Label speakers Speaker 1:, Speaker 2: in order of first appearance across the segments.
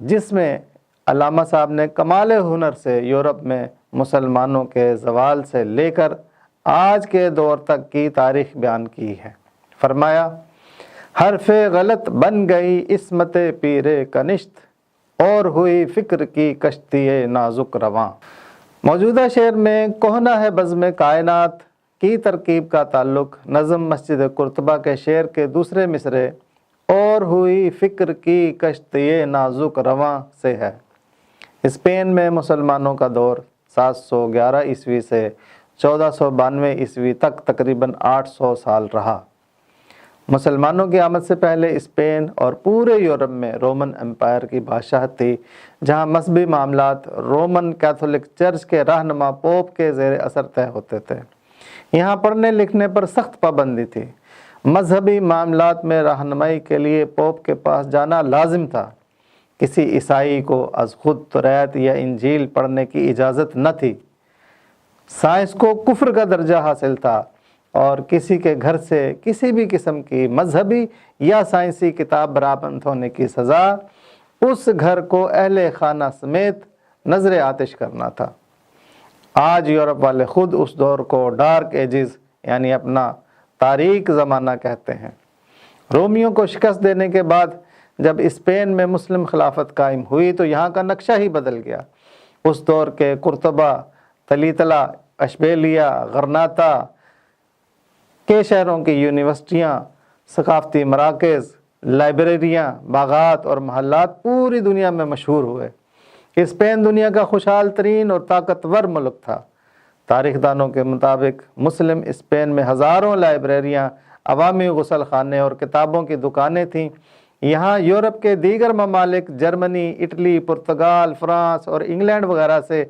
Speaker 1: جس میں علامہ صاحب نے کمال ہنر سے یورپ میں مسلمانوں کے زوال سے لے کر آج کے دور تک کی تاریخ بیان کی ہے۔ فرمایا، حرف غلط بن گئی عصمت پیر کنشت، اور ہوئی فکر کی کشتی نازک رواں۔ موجودہ شعر میں کہنا ہے بزم کائنات کی ترکیب کا تعلق نظم مسجد قرطبہ کے شعر کے دوسرے مصرے اور ہوئی فکر کی کشتی نازک رواں سے ہے۔ اسپین میں مسلمانوں کا دور 711 عیسوی سے 1492 عیسوی تک تقریباً 800 سال رہا۔ مسلمانوں کی آمد سے پہلے اسپین اور پورے یورپ میں رومن امپائر کی بادشاہت تھی، جہاں مذہبی معاملات رومن کیتھولک چرچ کے رہنما پوپ کے زیر اثر طے ہوتے تھے۔ یہاں پڑھنے لکھنے پر سخت پابندی تھی۔ مذہبی معاملات میں رہنمائی کے لیے پوپ کے پاس جانا لازم تھا۔ کسی عیسائی کو از خود توریت یا انجیل پڑھنے کی اجازت نہ تھی۔ سائنس کو کفر کا درجہ حاصل تھا اور کسی کے گھر سے کسی بھی قسم کی مذہبی یا سائنسی کتاب برآمد ہونے کی سزا اس گھر کو اہل خانہ سمیت نظر آتش کرنا تھا۔ آج یورپ والے خود اس دور کو ڈارک ایجز یعنی اپنا تاریک زمانہ کہتے ہیں۔ رومیوں کو شکست دینے کے بعد جب اسپین میں مسلم خلافت قائم ہوئی تو یہاں کا نقشہ ہی بدل گیا۔ اس دور کے قرطبہ، تلیتلا، اشبیلیا، غرناطہ کے شہروں کی یونیورسٹیاں، ثقافتی مراکز، لائبریریاں، باغات اور محلات پوری دنیا میں مشہور ہوئے۔ اسپین دنیا کا خوشحال ترین اور طاقتور ملک تھا۔ تاریخ دانوں کے مطابق مسلم اسپین میں ہزاروں لائبریریاں، عوامی غسل خانے اور کتابوں کی دکانیں تھیں۔ یہاں یورپ کے دیگر ممالک جرمنی، اٹلی، پرتگال، فرانس اور انگلینڈ وغیرہ سے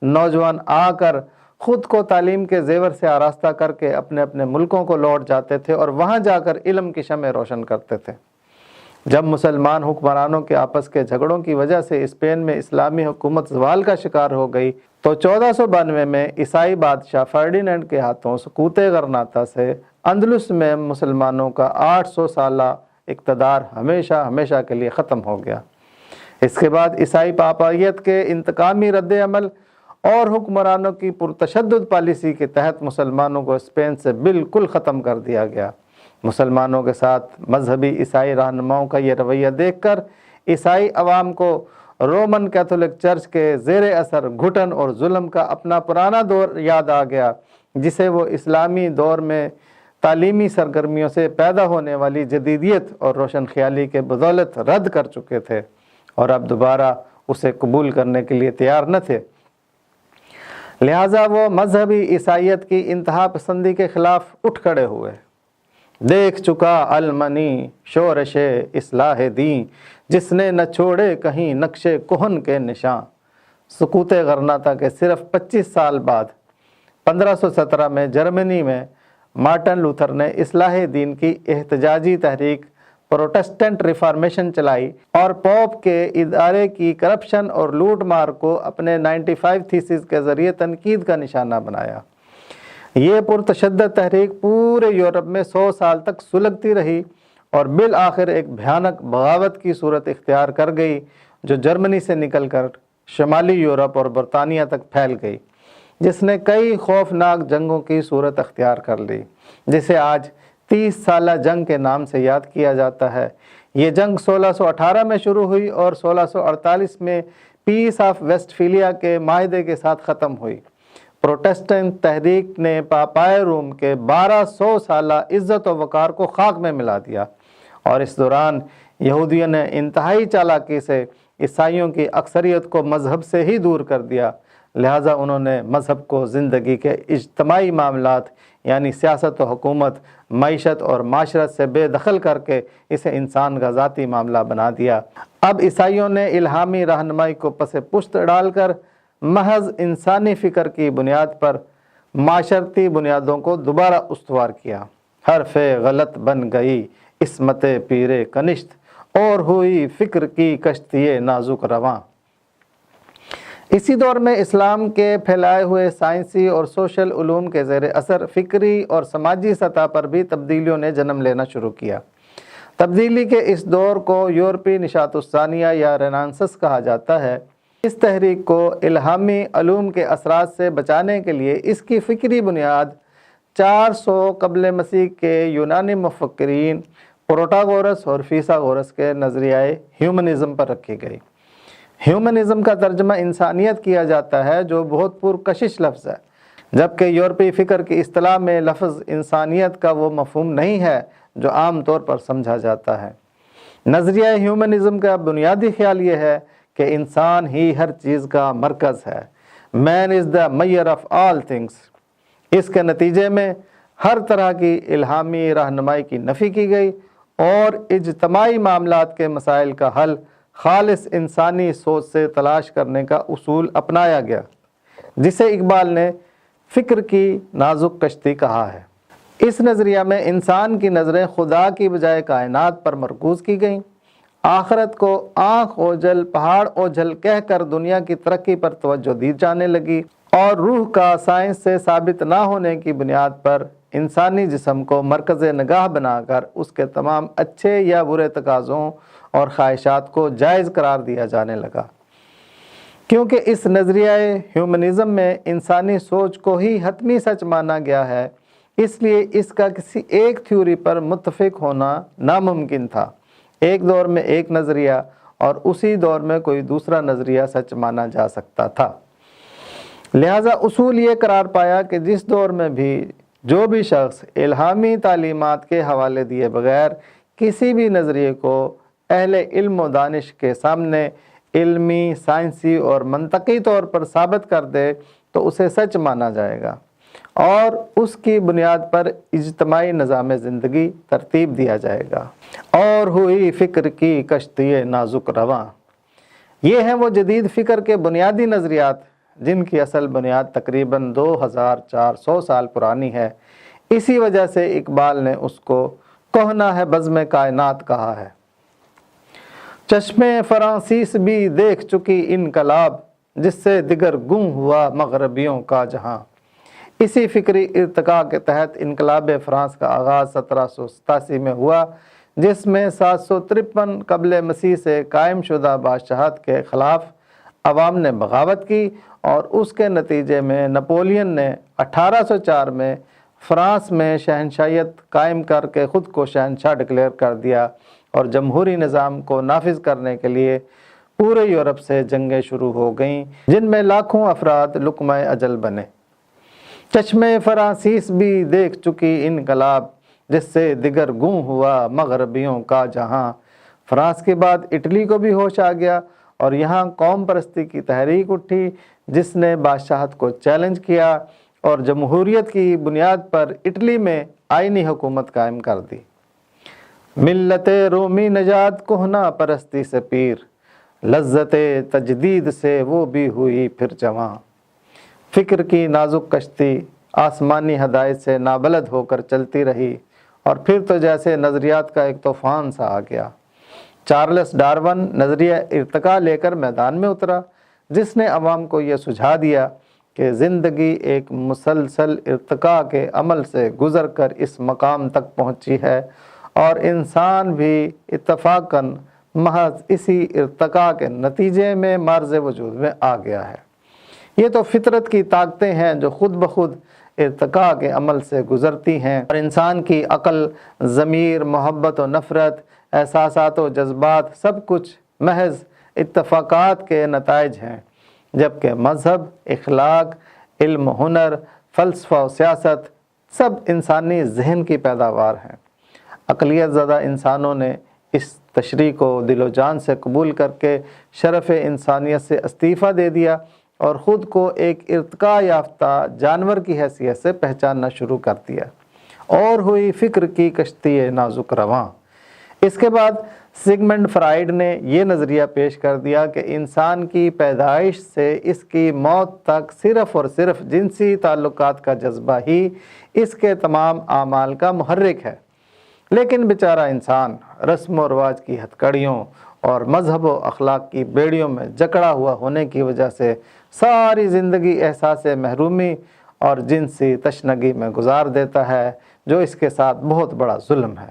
Speaker 1: نوجوان آ کر خود کو تعلیم کے زیور سے آراستہ کر کے اپنے اپنے ملکوں کو لوٹ جاتے تھے اور وہاں جا کر علم کی شمع روشن کرتے تھے۔ جب مسلمان حکمرانوں کے آپس کے جھگڑوں کی وجہ سے اسپین میں اسلامی حکومت زوال کا شکار ہو گئی تو 1492 میں عیسائی بادشاہ فرڈینینڈ کے ہاتھوں سقوط غرناطہ سے اندلس میں مسلمانوں کا 800 سالہ اقتدار ہمیشہ کے لیے ختم ہو گیا۔ اس کے بعد عیسائی پاپائیت کے انتقامی رد عمل اور حکمرانوں کی پرتشدد پالیسی کے تحت مسلمانوں کو اسپین سے بالکل ختم کر دیا گیا۔ مسلمانوں کے ساتھ مذہبی عیسائی رہنماؤں کا یہ رویہ دیکھ کر عیسائی عوام کو رومن کیتھولک چرچ کے زیر اثر گھٹن اور ظلم کا اپنا پرانا دور یاد آ گیا، جسے وہ اسلامی دور میں تعلیمی سرگرمیوں سے پیدا ہونے والی جدیدیت اور روشن خیالی کے بدولت رد کر چکے تھے اور اب دوبارہ اسے قبول کرنے کے لیے تیار نہ تھے۔ لہٰذا وہ مذہبی عیسائیت کی انتہا پسندی کے خلاف اٹھ کھڑے ہوئے۔ دیکھ چکا المنی شورش اصلاح دین، جس نے نہ چھوڑے کہیں نقش کہن کے نشاں۔ سقوط غرناطہ کے صرف 25 سال بعد 1517 میں جرمنی میں مارٹن لوتھر نے اصلاح دین کی احتجاجی تحریک پروٹسٹنٹ ریفارمیشن چلائی اور پوپ کے ادارے کی کرپشن اور لوٹ مار کو اپنے 95 تھیسز کے ذریعے تنقید کا نشانہ بنایا۔ یہ پرتشدد تحریک پورے یورپ میں 100 سال تک سلگتی رہی اور بالآخر ایک بھیانک بغاوت کی صورت اختیار کر گئی جو جرمنی سے نکل کر شمالی یورپ اور برطانیہ تک پھیل گئی، جس نے کئی خوفناک جنگوں کی صورت اختیار کر لی، جسے آج 30 سالہ جنگ کے نام سے یاد کیا جاتا ہے۔ یہ جنگ 1618 میں شروع ہوئی اور 1648 میں پیس آف ویسٹفیلیا کے معاہدے کے ساتھ ختم ہوئی۔ پروٹسٹنٹ تحریک نے پاپائے روم کے 1200 سالہ عزت و وقار کو خاک میں ملا دیا، اور اس دوران یہودیوں نے انتہائی چالاکی سے عیسائیوں کی اکثریت کو مذہب سے ہی دور کر دیا۔ لہٰذا انہوں نے مذہب کو زندگی کے اجتماعی معاملات یعنی سیاست و حکومت، معیشت اور معاشرت سے بے دخل کر کے اسے انسان کا ذاتی معاملہ بنا دیا۔ اب عیسائیوں نے الہامی رہنمائی کو پس پشت ڈال کر محض انسانی فکر کی بنیاد پر معاشرتی بنیادوں کو دوبارہ استوار کیا۔ حرف غلط بن گئی عصمت پیر کنشت، اور ہوئی فکر کی کشتی نازک رواں۔ اسی دور میں اسلام کے پھیلائے ہوئے سائنسی اور سوشل علوم کے زیر اثر فکری اور سماجی سطح پر بھی تبدیلیوں نے جنم لینا شروع کیا۔ تبدیلی کے اس دور کو یورپی نشاط الثانیہ یا رینانسس کہا جاتا ہے۔ اس تحریک کو الہامی علوم کے اثرات سے بچانے کے لیے اس کی فکری بنیاد 400 قبل مسیح کے یونانی مفکرین پروٹاگورس اور فیثاغورس کے نظریہ ہیومنزم پر رکھی گئی۔ ہیومنزم کا ترجمہ انسانیت کیا جاتا ہے، جو بہت پرکشش لفظ ہے، جبکہ یورپی فکر کی اصطلاح میں لفظ انسانیت کا وہ مفہوم نہیں ہے جو عام طور پر سمجھا جاتا ہے۔ نظریہ ہیومنزم کا بنیادی خیال یہ ہے کہ انسان ہی ہر چیز کا مرکز ہے۔ مین از دا میئر آف آل تھنگس۔ اس کے نتیجے میں ہر طرح کی الہامی رہنمائی کی نفی کی گئی اور اجتماعی معاملات کے مسائل کا حل خالص انسانی سوچ سے تلاش کرنے کا اصول اپنایا گیا، جسے اقبال نے فکر کی نازک کشتی کہا ہے۔ اس نظریہ میں انسان کی نظریں خدا کی بجائے کائنات پر مرکوز کی گئیں۔ آخرت کو آنکھ اوجھل پہاڑ اوجھل کہہ کر دنیا کی ترقی پر توجہ دی جانے لگی، اور روح کا سائنس سے ثابت نہ ہونے کی بنیاد پر انسانی جسم کو مرکز نگاہ بنا کر اس کے تمام اچھے یا برے تقاضوں اور خواہشات کو جائز قرار دیا جانے لگا۔ کیونکہ اس نظریہ ہیومنزم میں انسانی سوچ کو ہی حتمی سچ مانا گیا ہے، اس لیے اس کا کسی ایک تھیوری پر متفق ہونا ناممکن تھا۔ ایک دور میں ایک نظریہ اور اسی دور میں کوئی دوسرا نظریہ سچ مانا جا سکتا تھا۔ لہذا اصول یہ قرار پایا کہ جس دور میں بھی جو بھی شخص الہامی تعلیمات کے حوالے دیے بغیر کسی بھی نظریے کو اہل علم و دانش کے سامنے علمی، سائنسی اور منطقی طور پر ثابت کر دے تو اسے سچ مانا جائے گا اور اس کی بنیاد پر اجتماعی نظام زندگی ترتیب دیا جائے گا۔ اور ہوئی فکر کی کشتی نازک رواں۔ یہ ہیں وہ جدید فکر کے بنیادی نظریات جن کی اصل بنیاد تقریباً 2400 سال پرانی ہے۔ اسی وجہ سے اقبال نے اس کو کہنا ہے بزم کائنات کہا ہے۔ چشم فرانسیس بھی دیکھ چکی انقلاب، جس سے دیگر گم ہوا مغربیوں کا جہاں۔ اسی فکری ارتقاء کے تحت انقلاب فرانس کا آغاز 1787 میں ہوا، جس میں 753 قبل مسیح سے قائم شدہ بادشاہت کے خلاف عوام نے بغاوت کی، اور اس کے نتیجے میں نپولین نے 1804 میں فرانس میں شہنشاہیت قائم کر کے خود کو شہنشاہ ڈکلیئر کر دیا، اور جمہوری نظام کو نافذ کرنے کے لیے پورے یورپ سے جنگیں شروع ہو گئیں، جن میں لاکھوں افراد لقمہ اجل بنے۔ چشم فرانسیس بھی دیکھ چکی انقلاب، جس سے دیگر گم ہوا مغربیوں کا جہاں۔ فرانس کے بعد اٹلی کو بھی ہوش آ گیا، اور یہاں قوم پرستی کی تحریک اٹھی، جس نے بادشاہت کو چیلنج کیا اور جمہوریت کی بنیاد پر اٹلی میں آئینی حکومت قائم کر دی۔ ملت رومی نژاد کہنا پرستی سے پیر، لذت تجدید سے وہ بھی ہوئی پھر جواں۔ فکر کی نازک کشتی آسمانی ہدایت سے نابلد ہو کر چلتی رہی، اور پھر تو جیسے نظریات کا ایک طوفان سا آ گیا۔ چارلس ڈارون نظریہ ارتقاء لے کر میدان میں اترا، جس نے عوام کو یہ سجھا دیا کہ زندگی ایک مسلسل ارتقاء کے عمل سے گزر کر اس مقام تک پہنچی ہے، اور انسان بھی اتفاقاً محض اسی ارتقاء کے نتیجے میں معرض وجود میں آ گیا ہے۔ یہ تو فطرت کی طاقتیں ہیں جو خود بخود ارتقاء کے عمل سے گزرتی ہیں، اور انسان کی عقل، ضمیر، محبت و نفرت، احساسات و جذبات سب کچھ محض اتفاقات کے نتائج ہیں، جبکہ مذہب، اخلاق، علم و ہنر، فلسفہ و سیاست سب انسانی ذہن کی پیداوار ہیں۔ عقلیت زدہ انسانوں نے اس تشریح کو دل و جان سے قبول کر کے شرف انسانیت سے استعفیٰ دے دیا، اور خود کو ایک ارتقاء یافتہ جانور کی حیثیت سے پہچاننا شروع کر دیا۔ اور ہوئی فکر کی کشتی نازک رواں۔ اس کے بعد سگمنڈ فرائیڈ نے یہ نظریہ پیش کر دیا کہ انسان کی پیدائش سے اس کی موت تک صرف اور صرف جنسی تعلقات کا جذبہ ہی اس کے تمام اعمال کا محرک ہے۔ لیکن بیچارہ انسان رسم و رواج کی ہتھکڑیوں اور مذہب و اخلاق کی بیڑیوں میں جکڑا ہوا ہونے کی وجہ سے ساری زندگی احساس محرومی اور جنسی تشنگی میں گزار دیتا ہے، جو اس کے ساتھ بہت بڑا ظلم ہے۔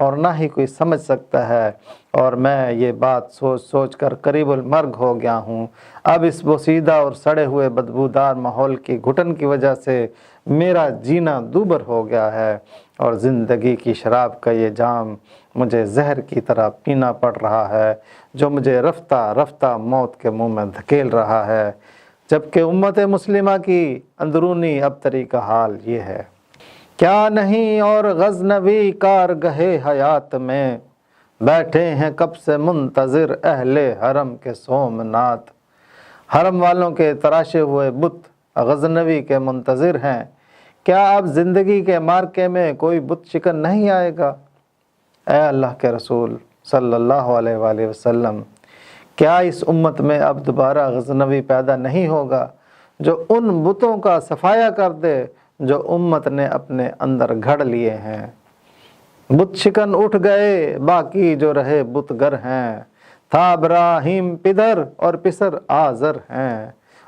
Speaker 1: اور نہ ہی کوئی سمجھ سکتا ہے، اور میں یہ بات سوچ سوچ کر قریب المرگ ہو گیا ہوں۔ اب اس بوسیدہ اور سڑے ہوئے بدبودار ماحول کی گھٹن کی وجہ سے میرا جینا دوبر ہو گیا ہے، اور زندگی کی شراب کا یہ جام مجھے زہر کی طرح پینا پڑ رہا ہے، جو مجھے رفتہ رفتہ موت کے منہ میں دھکیل رہا ہے۔ جبکہ امت مسلمہ کی اندرونی ابتری کا حال یہ ہے۔ کیا نہیں اور غزنوی کارگہے حیات میں، بیٹھے ہیں کب سے منتظر اہل حرم کے سومنات۔ حرم والوں کے تراشے ہوئے بت غزنوی کے منتظر ہیں۔ کیا اب زندگی کے مارکے میں کوئی بت شکن نہیں آئے گا؟ اے اللہ کے رسول صلی اللہ علیہ وآلہ وسلم، کیا اس امت میں اب دوبارہ غزنوی پیدا نہیں ہوگا جو ان بتوں کا صفایا کر دے جو امت نے اپنے اندر گھڑ لیے ہیں؟ بت شکن اٹھ گئے، باقی جو رہے بت گر ہیں، تھا ابراہیم پدر اور پسر آزر ہیں۔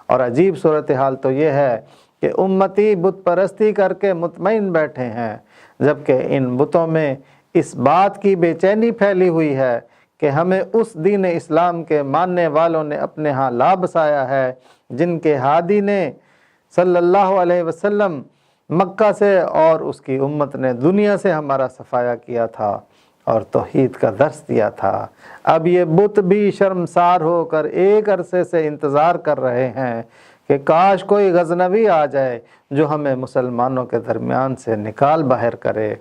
Speaker 1: اور عجیب صورتحال تو یہ ہے کہ امتی بت پرستی کر کے مطمئن بیٹھے ہیں، جبکہ ان بتوں میں اس بات کی بے چینی پھیلی ہوئی ہے کہ ہمیں اس دین اسلام کے ماننے والوں نے اپنے ہاں لا بسایا ہے جن کے ہادی نے صلی اللہ علیہ وسلم مکہ سے اور اس کی امت نے دنیا سے ہمارا صفایا کیا تھا اور توحید کا درس دیا تھا۔ اب یہ بت بھی شرمسار ہو کر ایک عرصے سے انتظار کر رہے ہیں کہ کاش کوئی غزنوی آ جائے جو ہمیں مسلمانوں کے درمیان سے نکال باہر کرے۔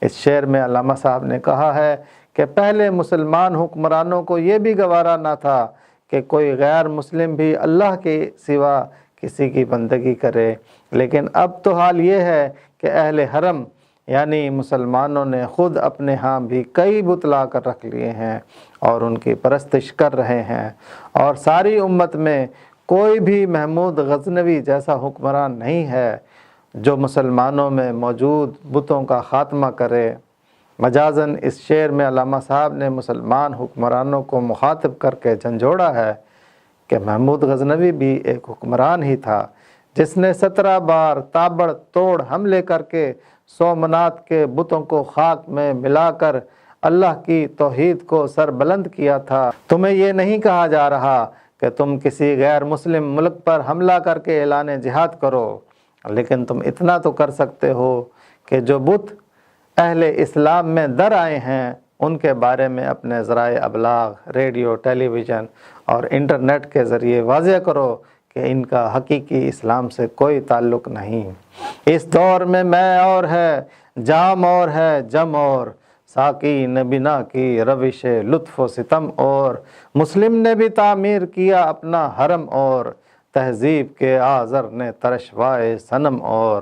Speaker 1: اس شعر میں علامہ صاحب نے کہا ہے کہ پہلے مسلمان حکمرانوں کو یہ بھی گوارا نہ تھا کہ کوئی غیر مسلم بھی اللہ کے سوا کسی کی بندگی کرے، لیکن اب تو حال یہ ہے کہ اہل حرم یعنی مسلمانوں نے خود اپنے ہاں بھی کئی بت لا کر رکھ لیے ہیں اور ان کی پرستش کر رہے ہیں، اور ساری امت میں کوئی بھی محمود غزنوی جیسا حکمران نہیں ہے جو مسلمانوں میں موجود بتوں کا خاتمہ کرے۔ مجازاً اس شعر میں علامہ صاحب نے مسلمان حکمرانوں کو مخاطب کر کے جھنجھوڑا ہے کہ محمود غزنوی بھی ایک حکمران ہی تھا جس نے 17 بار تابڑ توڑ حملے کر کے سومنات کے بتوں کو خاک میں ملا کر اللہ کی توحید کو سر بلند کیا تھا۔ تمہیں یہ نہیں کہا جا رہا کہ تم کسی غیر مسلم ملک پر حملہ کر کے اعلان جہاد کرو، لیکن تم اتنا تو کر سکتے ہو کہ جو بت اہل اسلام میں در آئے ہیں ان کے بارے میں اپنے ذرائع ابلاغ، ریڈیو، ٹیلی ویژن اور انٹرنیٹ کے ذریعے واضح کرو کہ ان کا حقیقی اسلام سے کوئی تعلق نہیں۔ اس دور میں اور ہے، جام اور ہے، جم اور، ساقی نے بنا کی روش لطف و ستم اور، مسلم نے بھی تعمیر کیا اپنا حرم اور، تہذیب کے آزر نے ترشوائے صنم اور،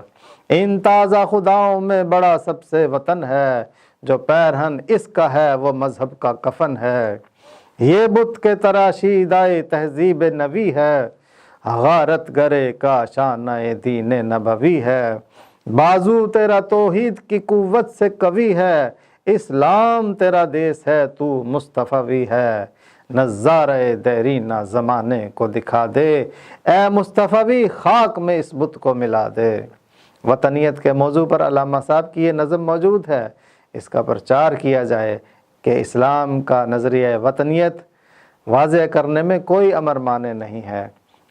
Speaker 1: ان تازہ خداؤں میں بڑا سب سے وطن ہے، جو پیرہن اس کا ہے وہ مذہب کا کفن ہے، یہ بت کے تراشی دائے تہذیب نبی ہے، غارت گرے کا شانہ دین نبوی ہے، بازو تیرا توحید کی قوت سے قوی ہے، اسلام تیرا دیس ہے تو مصطفی ہے، نظارہ دیرینہ زمانے کو دکھا دے، اے مصطفی خاک میں اس بت کو ملا دے۔ وطنیت کے موضوع پر علامہ صاحب کی یہ نظم موجود ہے، اس کا پرچار کیا جائے کہ اسلام کا نظریہ وطنیت واضح کرنے میں کوئی امر مانے نہیں ہے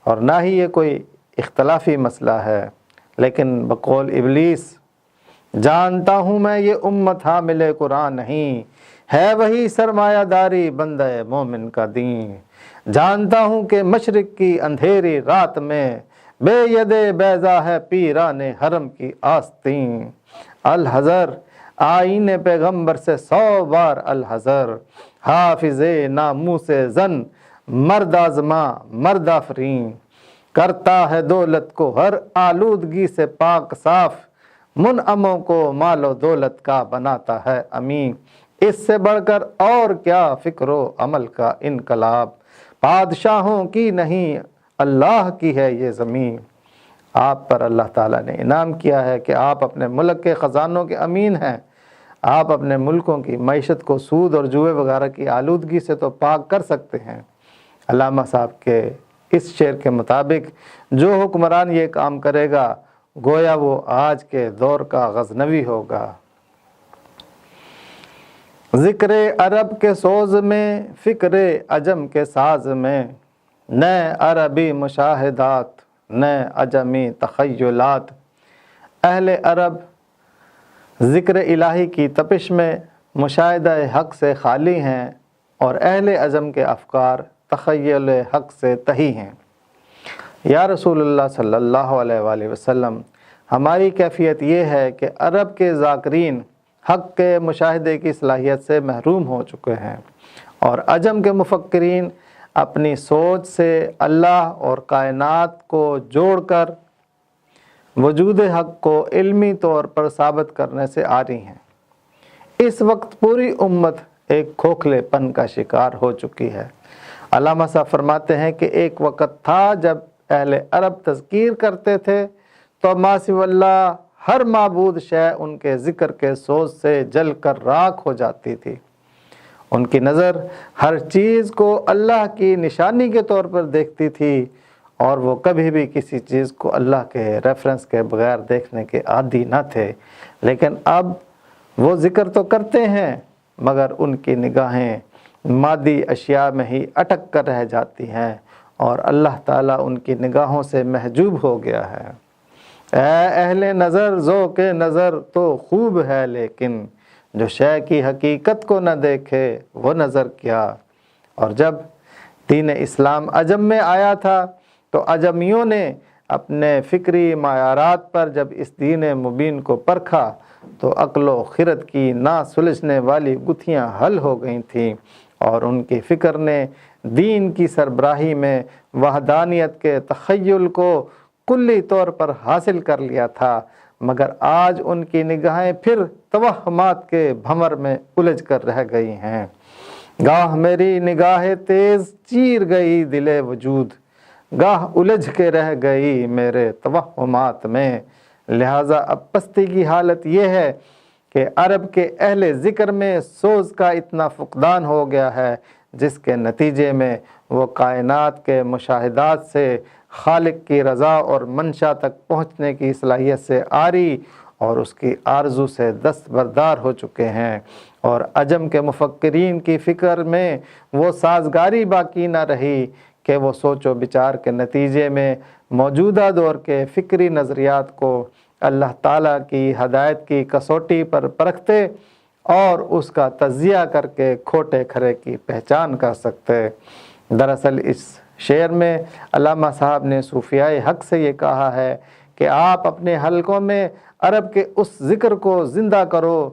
Speaker 1: اور نہ ہی یہ کوئی اختلافی مسئلہ ہے، لیکن بقول ابلیس جانتا ہوں میں یہ امت حامل قرآن نہیں، ہے وہی سرمایہ داری بندہ مومن کا دین، جانتا ہوں کہ مشرق کی اندھیری رات میں بے ید بیضا ہے پیران حرم کی آستین، الحذر آئین پیغمبر سے 100 بار الحذر، حافظ ناموس زن مرد آزما مرد آفرین، کرتا ہے دولت کو ہر آلودگی سے پاک صاف، منعموں کو مال و دولت کا بناتا ہے امین، اس سے بڑھ کر اور کیا فکر و عمل کا انقلاب، بادشاہوں کی نہیں اللہ کی ہے یہ زمین۔ آپ پر اللہ تعالیٰ نے انعام کیا ہے کہ آپ اپنے ملک کے خزانوں کے امین ہیں، آپ اپنے ملکوں کی معیشت کو سود اور جوئے وغیرہ کی آلودگی سے تو پاک کر سکتے ہیں۔ علامہ صاحب کے اس شعر کے مطابق جو حکمران یہ کام کرے گا گویا وہ آج کے دور کا غزنوی ہوگا۔ ذکر عرب کے سوز میں فکر عجم کے ساز میں، نئے عربی مشاہدات نئے عجمی تخیلات۔ اہل عرب ذکر الہی کی تپش میں مشاہدہ حق سے خالی ہیں، اور اہل عجم کے افکار تخیل حق سے تہی ہیں۔ یا رسول اللہ صلی اللہ علیہ وآلہ وسلم، ہماری کیفیت یہ ہے کہ عرب کے ذاکرین حق کے مشاہدے کی صلاحیت سے محروم ہو چکے ہیں، اور عجم کے مفکرین اپنی سوچ سے اللہ اور کائنات کو جوڑ کر وجود حق کو علمی طور پر ثابت کرنے سے عاری ہیں۔ اس وقت پوری امت ایک کھوکھلے پن کا شکار ہو چکی ہے۔ علامہ صاحب فرماتے ہیں کہ ایک وقت تھا جب اہل عرب تذکیر کرتے تھے تو ما سوی اللہ ہر معبود شے ان کے ذکر کے سوز سے جل کر راکھ ہو جاتی تھی۔ ان کی نظر ہر چیز کو اللہ کی نشانی کے طور پر دیکھتی تھی، اور وہ کبھی بھی کسی چیز کو اللہ کے ریفرنس کے بغیر دیکھنے کے عادی نہ تھے۔ لیکن اب وہ ذکر تو کرتے ہیں، مگر ان کی نگاہیں مادی اشیاء میں ہی اٹک کر رہ جاتی ہیں، اور اللہ تعالیٰ ان کی نگاہوں سے محجوب ہو گیا ہے۔ اے اہل نظر ذوق نظر تو خوب ہے، لیکن جو شے کی حقیقت کو نہ دیکھے وہ نظر کیا۔ اور جب دین اسلام عجم میں آیا تھا تو عجمیوں نے اپنے فکری معیارات پر جب اس دین مبین کو پرکھا تو عقل و خرد کی نہ سلجھنے والی گتھیاں حل ہو گئی تھیں، اور ان کی فکر نے دین کی سربراہی میں وحدانیت کے تخیل کو کلی طور پر حاصل کر لیا تھا، مگر آج ان کی نگاہیں پھر توہمات کے بھنور میں الجھ کر رہ گئی ہیں۔ گاہ میری نگاہ تیز چیر گئی دل وجود، گاہ الجھ کے رہ گئی میرے توہمات میں۔ لہٰذا اب پستی کی حالت یہ ہے کہ عرب کے اہل ذکر میں سوز کا اتنا فقدان ہو گیا ہے، جس کے نتیجے میں وہ کائنات کے مشاہدات سے خالق کی رضا اور منشا تک پہنچنے کی صلاحیت سے عاری اور اس کی آرزو سے دستبردار ہو چکے ہیں، اور عجم کے مفکرین کی فکر میں وہ سازگاری باقی نہ رہی کہ وہ سوچ و بچار کے نتیجے میں موجودہ دور کے فکری نظریات کو اللہ تعالیٰ کی ہدایت کی کسوٹی پر پرکھتے اور اس کا تجزیہ کر کے کھوٹے کھرے کی پہچان کر سکتے۔ دراصل اس شعر میں علامہ صاحب نے صوفیاء حق سے یہ کہا ہے کہ آپ اپنے حلقوں میں عرب کے اس ذکر کو زندہ کرو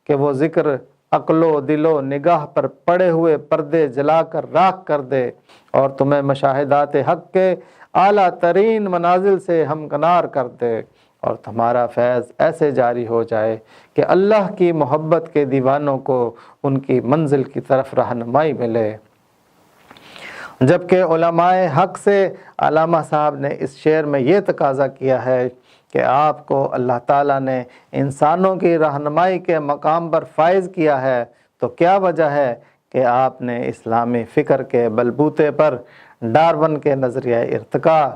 Speaker 1: کہ وہ ذکر عقل و دل و نگاہ پر پڑے ہوئے پردے جلا کر راکھ کر دے، اور تمہیں مشاہدات حق کے اعلیٰ ترین منازل سے ہمکنار کر دے، اور تمہارا فیض ایسے جاری ہو جائے کہ اللہ کی محبت کے دیوانوں کو ان کی منزل کی طرف رہنمائی ملے۔ جبکہ علماء حق سے علامہ صاحب نے اس شعر میں یہ تقاضا کیا ہے کہ آپ کو اللہ تعالیٰ نے انسانوں کی رہنمائی کے مقام پر فائز کیا ہے، تو کیا وجہ ہے کہ آپ نے اسلامی فکر کے بلبوتے پر ڈارون کے نظریہ ارتقاء،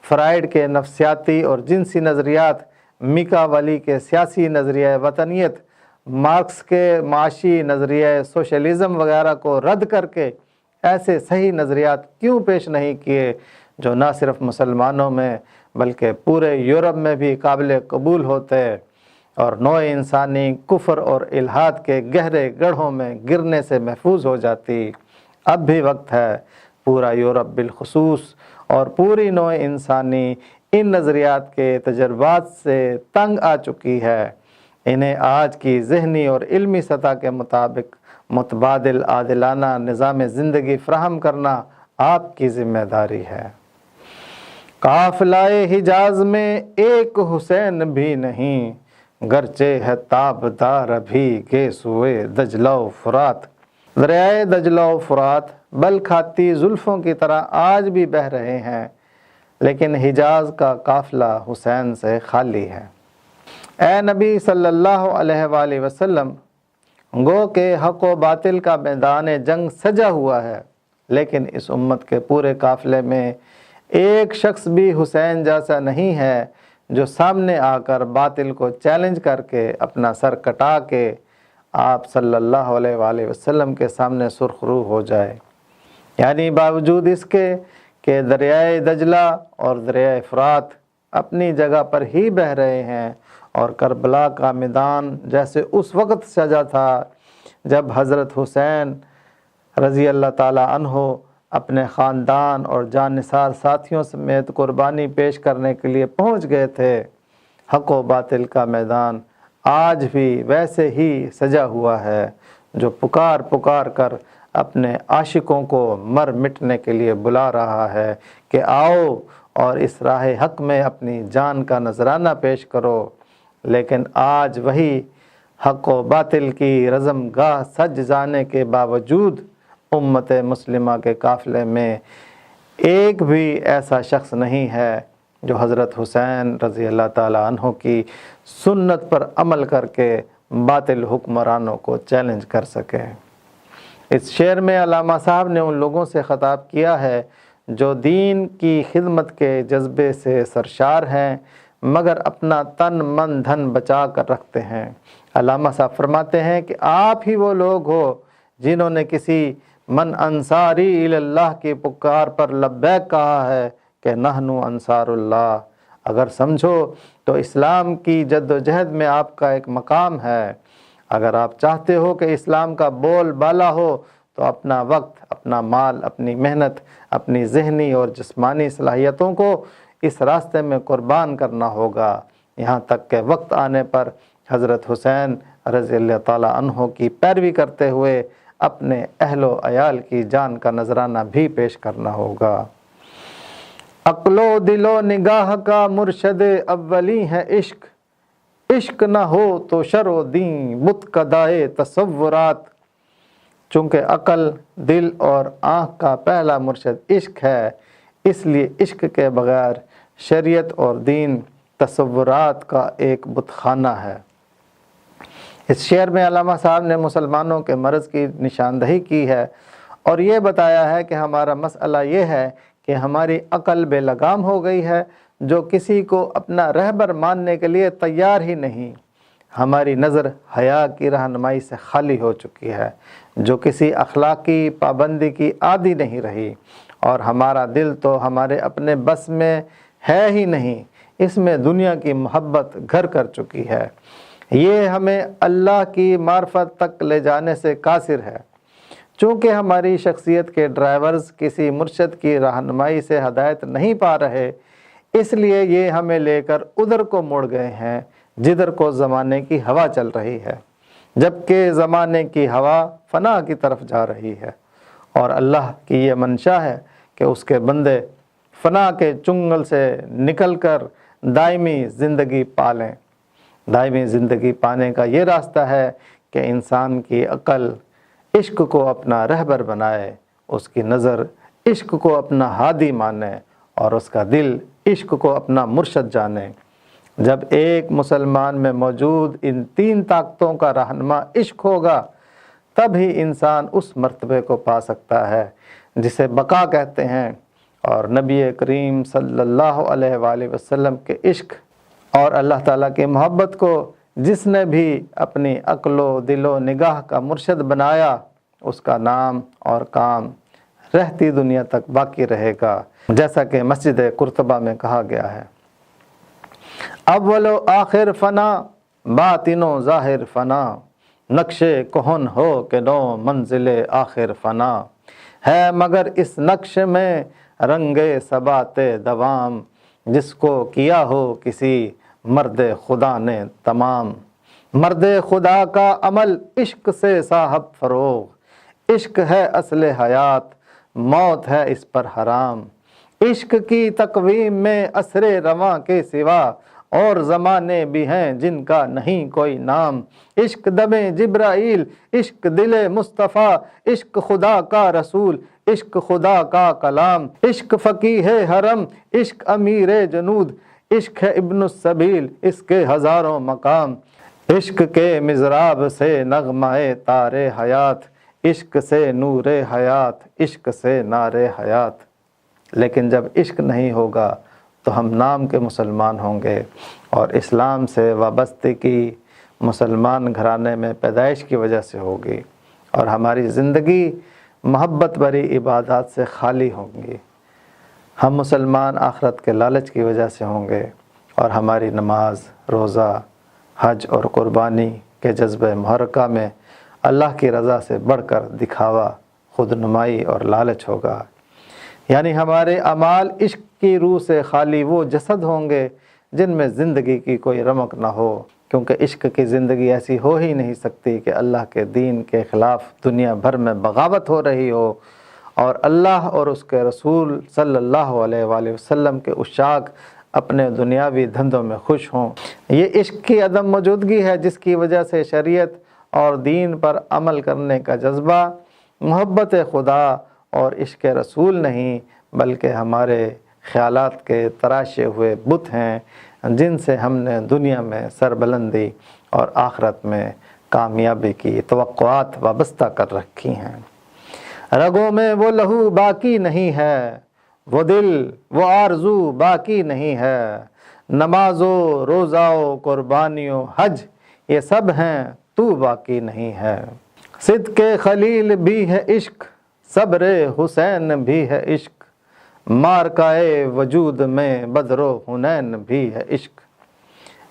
Speaker 1: فرائیڈ کے نفسیاتی اور جنسی نظریات، میکاولی کے سیاسی نظریہ وطنیت، مارکس کے معاشی نظریہ سوشلزم وغیرہ کو رد کر کے ایسے صحیح نظریات کیوں پیش نہیں کیے جو نہ صرف مسلمانوں میں بلکہ پورے یورپ میں بھی قابل قبول ہوتے اور نوع انسانی کفر اور الحاد کے گہرے گڑھوں میں گرنے سے محفوظ ہو جاتی؟ اب بھی وقت ہے، پورا یورپ بالخصوص اور پوری نوع انسانی ان نظریات کے تجربات سے تنگ آ چکی ہے۔ انہیں آج کی ذہنی اور علمی سطح کے مطابق متبادل عادلانہ نظام زندگی فراہم کرنا آپ کی ذمہ داری ہے۔ قافلہ حجاز میں ایک حسین بھی نہیں، گرچہ ہے تابدار ابھی گے سوئے دجلہ و فرات۔ دریائے دجلہ و فرات بل کھاتی زلفوں کی طرح آج بھی بہہ رہے ہیں، لیکن حجاز کا قافلہ حسین سے خالی ہے۔ اے نبی صلی اللہ علیہ وآلہ وسلم، گو کہ حق و باطل کا میدان جنگ سجا ہوا ہے، لیکن اس امت کے پورے قافلے میں ایک شخص بھی حسین جیسا نہیں ہے جو سامنے آ کر باطل کو چیلنج کر کے اپنا سر کٹا کے آپ صلی اللہ علیہ وآلہ وسلم کے سامنے سرخ رو ہو جائے۔ یعنی باوجود اس کے کہ دریائے دجلہ اور دریائے فرات اپنی جگہ پر ہی بہہ رہے ہیں، اور کربلا کا میدان جیسے اس وقت سجا تھا جب حضرت حسین رضی اللہ تعالیٰ عنہ اپنے خاندان اور جان نثار ساتھیوں سمیت قربانی پیش کرنے کے لیے پہنچ گئے تھے، حق و باطل کا میدان آج بھی ویسے ہی سجا ہوا ہے، جو پکار پکار کر اپنے عاشقوں کو مر مٹنے کے لیے بلا رہا ہے کہ آؤ اور اس راہ حق میں اپنی جان کا نذرانہ پیش کرو۔ لیکن آج وہی حق و باطل کی رزم گاہ سج جانے کے باوجود امت مسلمہ کے قافلے میں ایک بھی ایسا شخص نہیں ہے جو حضرت حسین رضی اللہ تعالیٰ عنہ کی سنت پر عمل کر کے باطل حکمرانوں کو چیلنج کر سکے۔ اس شعر میں علامہ صاحب نے ان لوگوں سے خطاب کیا ہے جو دین کی خدمت کے جذبے سے سرشار ہیں مگر اپنا تن من دھن بچا کر رکھتے ہیں۔ علامہ صاحب فرماتے ہیں کہ آپ ہی وہ لوگ ہو جنہوں نے کسی من انصاری اللہ کی پکار پر لبیک کہا ہے کہ نحنو انصار اللہ۔ اگر سمجھو تو اسلام کی جد و جہد میں آپ کا ایک مقام ہے۔ اگر آپ چاہتے ہو کہ اسلام کا بول بالا ہو تو اپنا وقت، اپنا مال، اپنی محنت، اپنی ذہنی اور جسمانی صلاحیتوں کو اس راستے میں قربان کرنا ہوگا، یہاں تک کہ وقت آنے پر حضرت حسین رضی اللہ تعالیٰ عنہ کی پیروی کرتے ہوئے اپنے اہل و عیال کی جان کا نذرانہ بھی پیش کرنا ہوگا۔ عقل و دل و نگاہ کا مرشد اولی ہے عشق، عشق نہ ہو تو شر و دین بت کدائے تصورات۔ چونکہ عقل، دل اور آنکھ کا پہلا مرشد عشق ہے، اس لیے عشق کے بغیر شریعت اور دین تصورات کا ایک بت خانہ ہے۔ اس شعر میں علامہ صاحب نے مسلمانوں کے مرض کی نشاندہی کی ہے اور یہ بتایا ہے کہ ہمارا مسئلہ یہ ہے کہ ہماری عقل بے لگام ہو گئی ہے، جو کسی کو اپنا رہبر ماننے کے لیے تیار ہی نہیں۔ ہماری نظر حیا کی رہنمائی سے خالی ہو چکی ہے، جو کسی اخلاقی پابندی کی عادی نہیں رہی، اور ہمارا دل تو ہمارے اپنے بس میں ہے ہی نہیں، اس میں دنیا کی محبت گھر کر چکی ہے۔ یہ ہمیں اللہ کی معرفت تک لے جانے سے قاصر ہے۔ چونکہ ہماری شخصیت کے ڈرائیورز کسی مرشد کی رہنمائی سے ہدایت نہیں پا رہے، اس لیے یہ ہمیں لے کر ادھر کو مڑ گئے ہیں جدھر کو زمانے کی ہوا چل رہی ہے، جبکہ زمانے کی ہوا فنا کی طرف جا رہی ہے، اور اللہ کی یہ منشا ہے کہ اس کے بندے فنا کے چنگل سے نکل کر دائمی زندگی پالیں۔ دائمی زندگی پانے کا یہ راستہ ہے کہ انسان کی عقل عشق کو اپنا رہبر بنائے، اس کی نظر عشق کو اپنا ہادی مانے، اور اس کا دل عشق کو اپنا مرشد جانے۔ جب ایک مسلمان میں موجود ان تین طاقتوں کا رہنما عشق ہوگا، تب ہی انسان اس مرتبے کو پا سکتا ہے جسے بقا کہتے ہیں، اور نبی کریم صلی اللہ علیہ وآلہ وسلم کے عشق اور اللہ تعالیٰ کی محبت کو جس نے بھی اپنی عقل و دل و نگاہ کا مرشد بنایا، اس کا نام اور کام رہتی دنیا تک باقی رہے گا، جیسا کہ مسجد قرطبہ میں کہا گیا ہے۔ اول و آخر فنا، باطن و ظاہر فنا، نقش کہن ہو کہ نو منزل آخر فنا، ہے مگر اس نقش میں رنگ ثبات دوام، جس کو کیا ہو کسی مرد خدا نے تمام۔ مرد خدا کا عمل عشق سے صاحب فروغ، عشق ہے اصل حیات، موت ہے اس پر حرام۔ عشق کی تقویم میں عصر رواں کے سوا اور زمانے بھی ہیں جن کا نہیں کوئی نام۔ عشق دم جبرائیل، عشق دل مصطفیٰ، عشق خدا کا رسول، عشق خدا کا کلام۔ عشق فقیہ حرم، عشق امیر جنود، عشق ہے ابن السبیل، اس کے ہزاروں مقام۔ عشق کے مضراب سے نغمہ تار حیات، عشق سے نور حیات، عشق سے نار حیات۔ لیکن جب عشق نہیں ہوگا تو ہم نام کے مسلمان ہوں گے، اور اسلام سے وابستگی مسلمان گھرانے میں پیدائش کی وجہ سے ہوگی، اور ہماری زندگی محبت بھری عبادات سے خالی ہوں گی۔ ہم مسلمان آخرت کے لالچ کی وجہ سے ہوں گے، اور ہماری نماز، روزہ، حج اور قربانی کے جذبہ محرکہ میں اللہ کی رضا سے بڑھ کر دکھاوا، خود نمائی اور لالچ ہوگا۔ یعنی ہمارے اعمال عشق کی روح سے خالی وہ جسد ہوں گے جن میں زندگی کی کوئی رمق نہ ہو، کیونکہ عشق کی زندگی ایسی ہو ہی نہیں سکتی کہ اللہ کے دین کے خلاف دنیا بھر میں بغاوت ہو رہی ہو اور اللہ اور اس کے رسول صلی اللہ علیہ وآلہ وسلم کے عشاق اپنے دنیاوی دھندوں میں خوش ہوں۔ یہ عشق کی عدم موجودگی ہے جس کی وجہ سے شریعت اور دین پر عمل کرنے کا جذبہ محبت خدا اور عشق رسول نہیں، بلکہ ہمارے خیالات کے تراشے ہوئے بت ہیں جن سے ہم نے دنیا میں سربلندی اور آخرت میں کامیابی کی توقعات وابستہ کر رکھی ہیں۔ رگوں میں وہ لہو باقی نہیں ہے، وہ دل وہ آرزو باقی نہیں ہے، نماز و روزہ و قربانی و حج یہ سب ہیں تو باقی نہیں ہے۔ صدق خلیل بھی ہے عشق، صبر حسین بھی ہے عشق، مارکائے وجود میں بدر و حنین بھی ہے عشق۔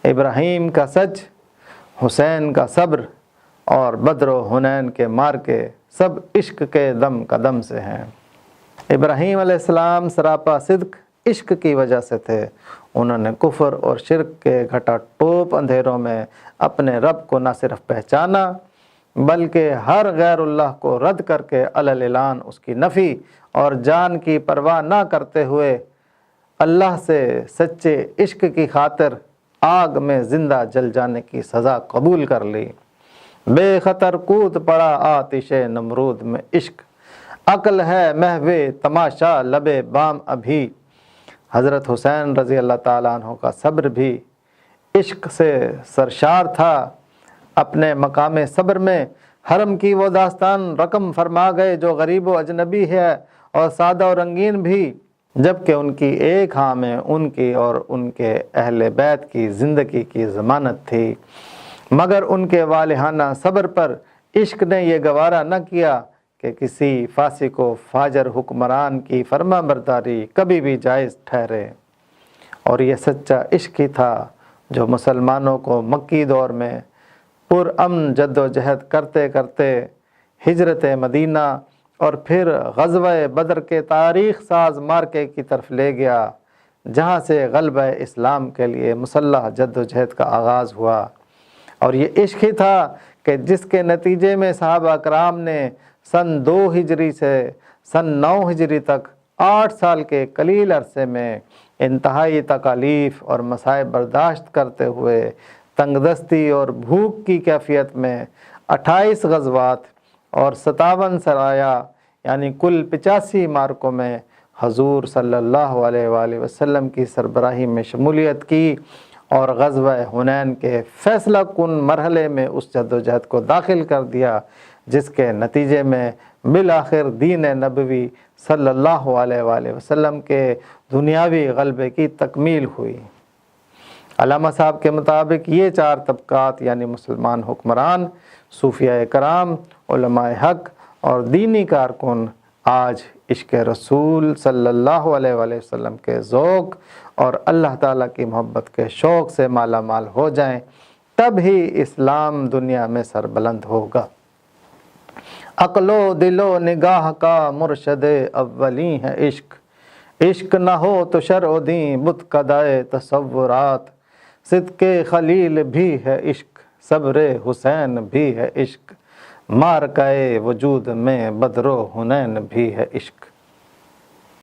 Speaker 1: ابراہیم کا سچ، حسین کا صبر اور بدر و حنین کے مارکے سب عشق کے دم قدم سے ہیں۔ ابراہیم علیہ السلام سراپا صدق عشق کی وجہ سے تھے۔ انہوں نے کفر اور شرک کے گھٹا ٹوپ اندھیروں میں اپنے رب کو نہ صرف پہچانا بلکہ ہر غیر اللہ کو رد کر کے علی اعلان اس کی نفی اور جان کی پرواہ نہ کرتے ہوئے اللہ سے سچے عشق کی خاطر آگ میں زندہ جل جانے کی سزا قبول کر لی۔ بے خطر کود پڑا آتش نمرود میں عشق، عقل ہے محو تماشا لبے بام ابھی۔ حضرت حسین رضی اللہ تعالیٰ عنہ کا صبر بھی عشق سے سرشار تھا۔ اپنے مقام صبر میں حرم کی وہ داستان رقم فرما گئے جو غریب و اجنبی ہے اور سادہ و رنگین بھی، جبکہ ان کی ایک ہاں میں ان کی اور ان کے اہل بیت کی زندگی کی ضمانت تھی، مگر ان کے والہانہ صبر پر عشق نے یہ گوارا نہ کیا کہ کسی فاسق و فاجر حکمران کی فرما برداری کبھی بھی جائز ٹھہرے۔ اور یہ سچا عشق ہی تھا جو مسلمانوں کو مکی دور میں پر امن جد و جہد کرتے کرتے ہجرت مدینہ اور پھر غزوہ بدر کے تاریخ ساز مارکے کی طرف لے گیا، جہاں سے غلبہ اسلام کے لیے مسلح جد و جہد کا آغاز ہوا۔ اور یہ عشق ہی تھا کہ جس کے نتیجے میں صحابہ کرام نے سن 2 ہجری سے سن 9 ہجری تک 8 سال کے قلیل عرصے میں انتہائی تکالیف اور مصائب برداشت کرتے ہوئے تنگ دستی اور بھوک کی کیفیت میں 28 غزوات اور 57 سرایا یعنی کل 85 مارکوں میں حضور صلی اللہ علیہ وآلہ وسلم کی سربراہی میں شمولیت کی، اور غزوہ حنین کے فیصلہ کن مرحلے میں اس جد و جہد کو داخل کر دیا جس کے نتیجے میں بالآخر دین نبوی صلی اللہ علیہ وآلہ وسلم کے دنیاوی غلبے کی تکمیل ہوئی۔ علامہ صاحب کے مطابق یہ 4 طبقات یعنی مسلمان حکمران، صوفیاء کرام، علماء حق اور دینی کارکن آج عشق رسول صلی اللہ علیہ وآلہ وسلم کے ذوق اور اللہ تعالیٰ کی محبت کے شوق سے مالا مال ہو جائیں، تب ہی اسلام دنیا میں سربلند ہوگا۔ عقل و دل و نگاہ کا مرشد اولی ہے عشق، عشق نہ ہو تو شرع و دین بت کدائے تصورات، صدق خلیل بھی ہے عشق، صبر حسین بھی ہے عشق، مارکائے وجود میں بدر و حنین بھی ہے عشق۔